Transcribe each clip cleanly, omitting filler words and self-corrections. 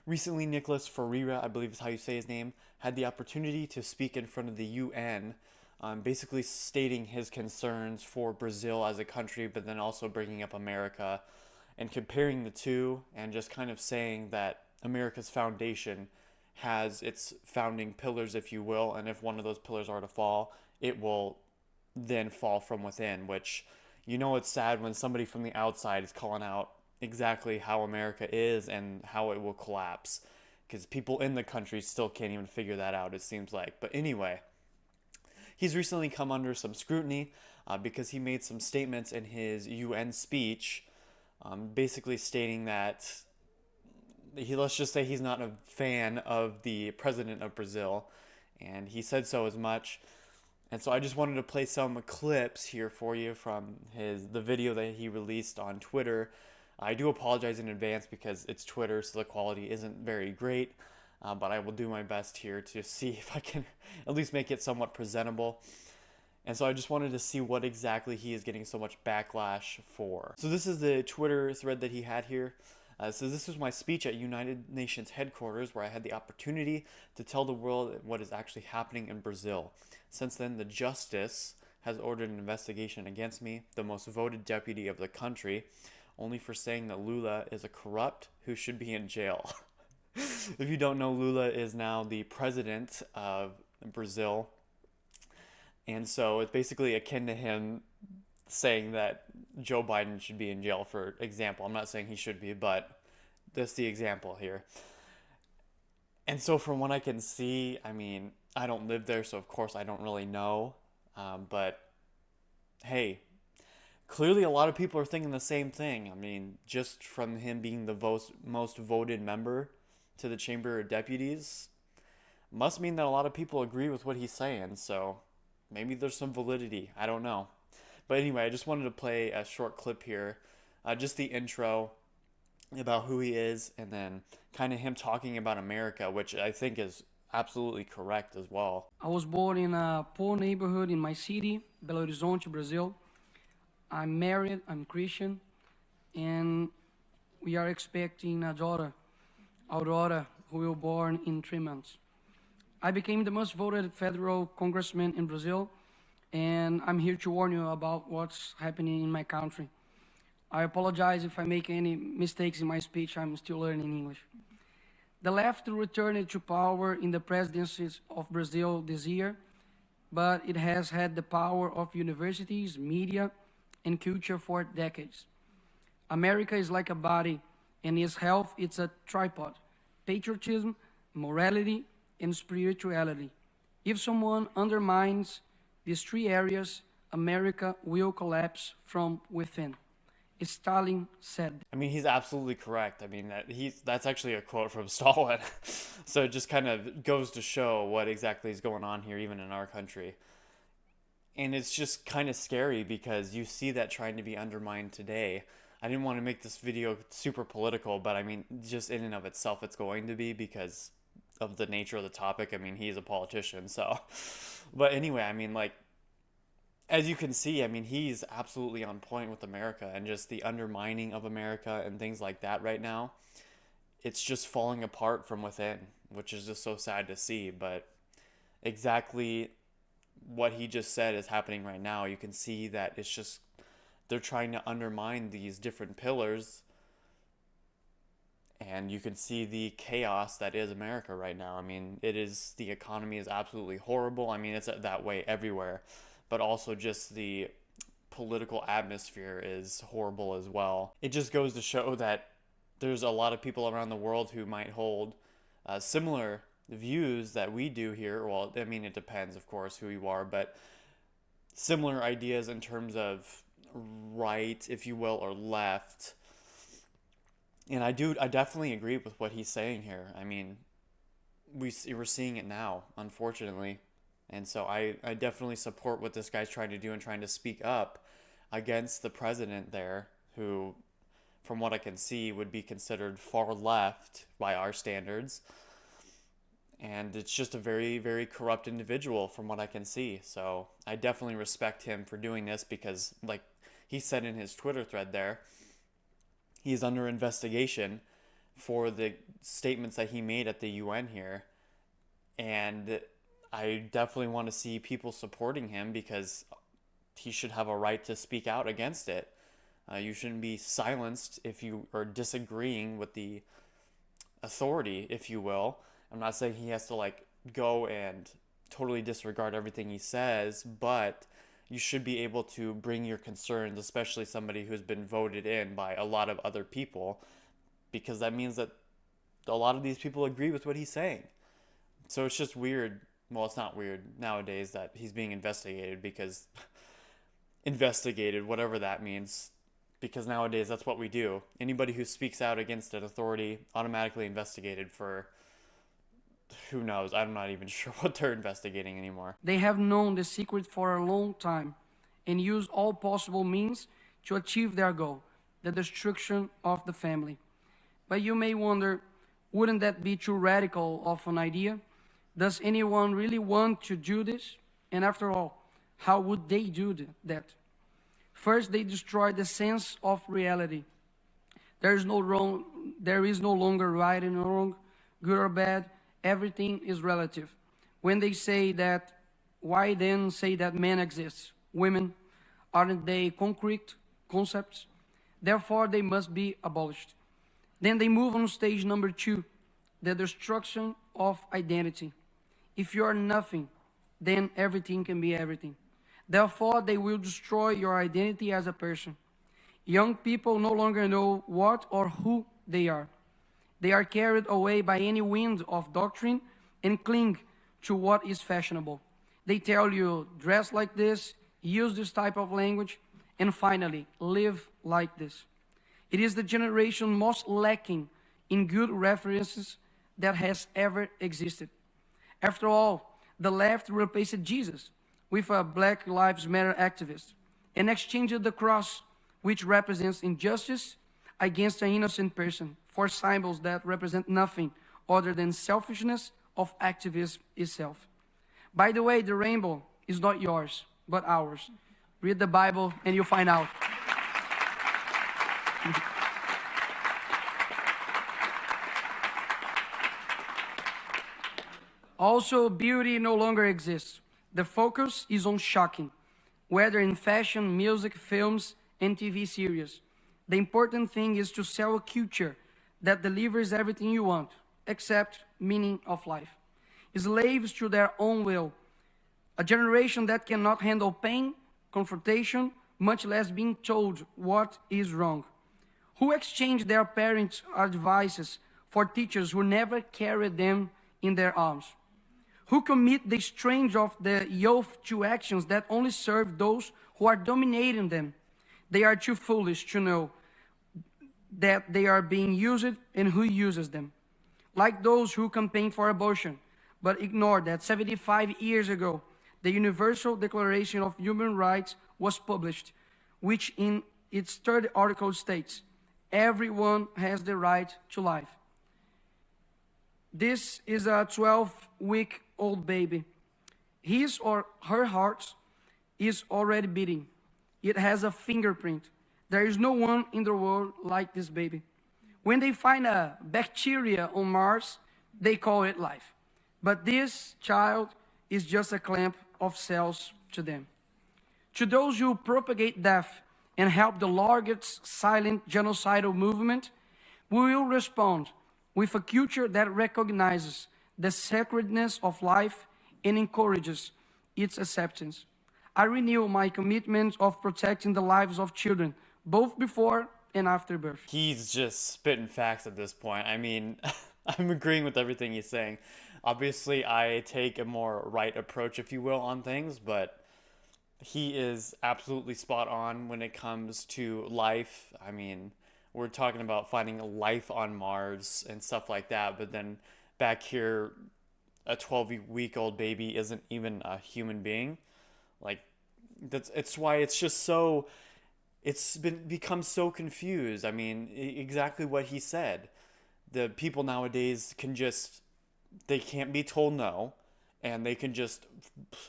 Recently, Nikolas Ferreira, I believe is how you say his name, had the opportunity to speak in front of the UN, basically stating his concerns for Brazil as a country, but then also bringing up America and comparing the two, and just kind of saying that America's foundation has its founding pillars, if you will, and if one of those pillars are to fall, it will then fall from within, which it's sad when somebody from the outside is calling out exactly how America is and how it will collapse because people in the country still can't even figure that out, it seems like. But anyway, he's recently come under some scrutiny because he made some statements in his UN speech, basically stating that let's just say he's not a fan of the president of Brazil, and he said so as much. And so I just wanted to play some clips here for you from the video that he released on Twitter. I do apologize in advance because it's Twitter, so the quality isn't very great. But I will do my best here to see if I can at least make it somewhat presentable. And so I just wanted to see what exactly he is getting so much backlash for. So this is the Twitter thread that he had here. So this was my speech at United Nations headquarters where I had the opportunity to tell the world what is actually happening in Brazil. Since then, the justice has ordered an investigation against me, the most voted deputy of the country, only for saying that Lula is a corrupt who should be in jail. If you don't know, Lula is now the president of Brazil. And so it's basically akin to him saying that Joe Biden should be in jail, for example. I'm not saying he should be, but that's the example here. And so from what I can see, I mean, I don't live there, so of course I don't really know. But hey, clearly a lot of people are thinking the same thing. I mean, just from him being the most voted member to the Chamber of Deputies, must mean that a lot of people agree with what he's saying. So maybe there's some validity. I don't know. But anyway, I just wanted to play a short clip here, just the intro about who he is, and then kind of him talking about America, which I think is absolutely correct as well. I was born in a poor neighborhood in my city, Belo Horizonte, Brazil. I'm married, I'm Christian, and we are expecting a daughter, Aurora, who will be born in 3 months. I became the most voted federal congressman in Brazil, and I'm here to warn you about what's happening in my country. I apologize if I make any mistakes in my speech. I'm still learning English. The left returned to power in the presidencies of Brazil this year, but it has had the power of universities, media, and culture for decades. America is like a body, and its health is a tripod: patriotism, morality, and spirituality. If someone undermines these three areas, America will collapse from within. Stalin said. I mean, he's absolutely correct. I mean, that's actually a quote from Stalin. So it just kind of goes to show what exactly is going on here, even in our country. And it's just kind of scary because you see that trying to be undermined today. I didn't want to make this video super political, but I mean, just in and of itself, it's going to be because of the nature of the topic. I mean, he's a politician, so. But anyway, I mean, like, as you can see, I mean, he's absolutely on point with America and just the undermining of America and things like that right now. It's just falling apart from within, which is just so sad to see. But exactly what he just said is happening right now. You can see that it's just they're trying to undermine these different pillars. And you can see the chaos that is America right now. I mean, the economy is absolutely horrible. I mean, it's that way everywhere. But also just the political atmosphere is horrible as well. It just goes to show that there's a lot of people around the world who might hold similar views that we do here. Well, I mean, it depends, of course, who you are, but similar ideas in terms of right, if you will, or left. And I definitely agree with what he's saying here. I mean, we're seeing it now, unfortunately. And so I definitely support what this guy's trying to do and trying to speak up against the president there, who, from what I can see, would be considered far left by our standards. And it's just a very, very corrupt individual from what I can see. So I definitely respect him for doing this because, like he said in his Twitter thread there, he's under investigation for the statements that he made at the UN here. And I definitely want to see people supporting him because he should have a right to speak out against it. You shouldn't be silenced if you are disagreeing with the authority, if you will. I'm not saying he has to like go and totally disregard everything he says, but you should be able to bring your concerns, especially somebody who's been voted in by a lot of other people, because that means that a lot of these people agree with what he's saying. So it's just weird. Well, it's not weird nowadays that he's being investigated because investigated, whatever that means, because nowadays that's what we do. Anybody who speaks out against an authority automatically investigated for who knows. I'm not even sure what they're investigating anymore. They have known the secret for a long time and use all possible means to achieve their goal, the destruction of the family. But you may wonder, wouldn't that be too radical of an idea? Does anyone really want to do this? And after all, how would they do that? First, they destroy the sense of reality. There is no longer right and wrong, good or bad. Everything is relative. When they say that, why then say that men exist? Women, aren't they concrete concepts? Therefore, they must be abolished. Then they move on stage number 2, the destruction of identity. If you are nothing, then everything can be everything. Therefore, they will destroy your identity as a person. Young people no longer know what or who they are. They are carried away by any wind of doctrine and cling to what is fashionable. They tell you, dress like this, use this type of language, and finally, live like this. It is the generation most lacking in good references that has ever existed. After all, the left replaced Jesus with a Black Lives Matter activist and exchanged the cross, which represents injustice, against an innocent person for symbols that represent nothing other than selfishness of activism itself. By the way, the rainbow is not yours, but ours. Read the Bible and you'll find out. Also, beauty no longer exists. The focus is on shocking, whether in fashion, music, films, and TV series. The important thing is to sell a culture that delivers everything you want, except meaning of life. Slaves to their own will. A generation that cannot handle pain, confrontation, much less being told what is wrong. Who exchange their parents' advices for teachers who never carried them in their arms? Who commit the strange of the youth to actions that only serve those who are dominating them? They are too foolish to know that they are being used and who uses them. Like those who campaign for abortion, but ignore that 75 years ago, the Universal Declaration of Human Rights was published, which in its third article states, everyone has the right to life. This is a 12-week-old baby. His or her heart is already beating. It has a fingerprint. There is no one in the world like this baby. When they find a bacteria on Mars, they call it life. But this child is just a clump of cells to them. To those who propagate death and help the largest silent genocidal movement, we will respond with a culture that recognizes the sacredness of life and encourages its acceptance. I renew my commitment of protecting the lives of children, both before and after birth. He's just spitting facts at this point. I mean, I'm agreeing with everything he's saying. Obviously, I take a more right approach, if you will, on things, but he is absolutely spot on when it comes to life. I mean, we're talking about finding life on Mars and stuff like that, but then back here, a 12-week-old baby isn't even a human being. Like, it's why it's just so, become so confused. I mean, exactly what he said. The people nowadays they can't be told no, and they can just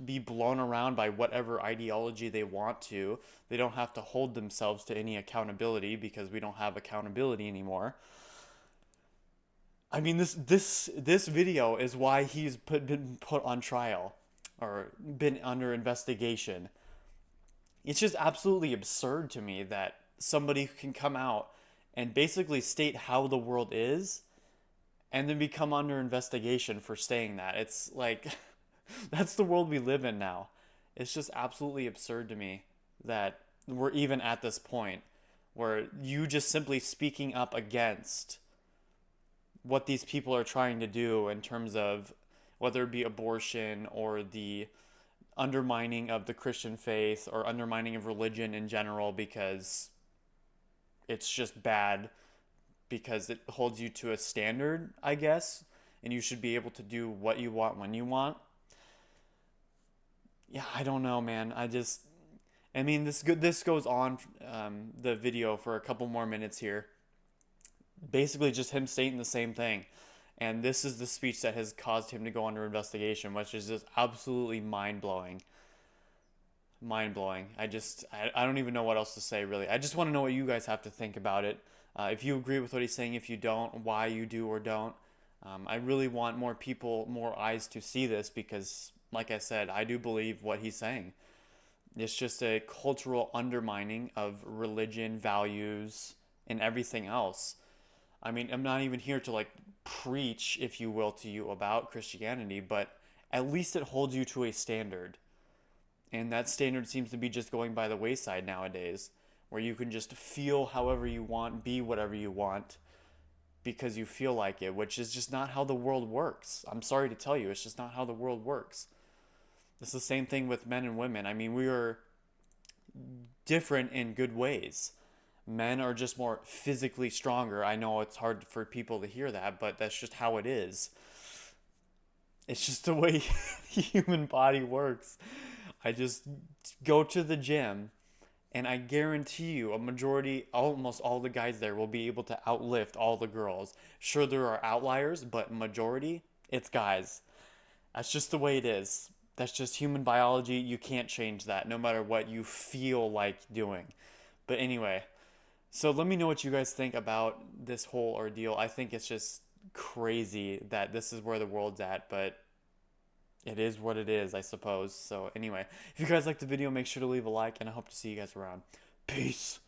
be blown around by whatever ideology they want to. They don't have to hold themselves to any accountability because we don't have accountability anymore. I mean, this video is why been put on trial or been under investigation. It's just absolutely absurd to me that somebody can come out and basically state how the world is and then become under investigation for saying that. It's like that's the world we live in now. It's just absolutely absurd to me that we're even at this point where you just simply speaking up against what these people are trying to do in terms of whether it be abortion or the undermining of the Christian faith or undermining of religion in general because it's just bad because it holds you to a standard, I guess, and you should be able to do what you want when you want. Yeah, I don't know, man. I mean, this goes on the video for a couple more minutes here. Basically, just him stating the same thing, and this is the speech that has caused him to go under investigation, which is just absolutely mind blowing. Mind blowing. I don't even know what else to say really. I just want to know what you guys have to think about it. If you agree with what he's saying, if you don't, why you do or don't. I really want more people, more eyes to see this because, like I said, I do believe what he's saying. It's just a cultural undermining of religion, values, and everything else. I mean, I'm not even here to like preach, if you will, to you about Christianity, but at least it holds you to a standard. And that standard seems to be just going by the wayside nowadays, where you can just feel however you want, be whatever you want because you feel like it, which is just not how the world works. I'm sorry to tell you, it's just not how the world works. It's the same thing with men and women. I mean, we are different in good ways. Men are just more physically stronger. I know it's hard for people to hear that, but that's just how it is. It's just the way the human body works. I just go to the gym and I guarantee you a majority, almost all the guys there will be able to outlift all the girls. Sure, there are outliers, but majority, it's guys. That's just the way it is. That's just human biology. You can't change that no matter what you feel like doing. But anyway, so let me know what you guys think about this whole ordeal. I think it's just crazy that this is where the world's at, but it is what it is, I suppose. So anyway, if you guys liked the video, make sure to leave a like, and I hope to see you guys around. Peace.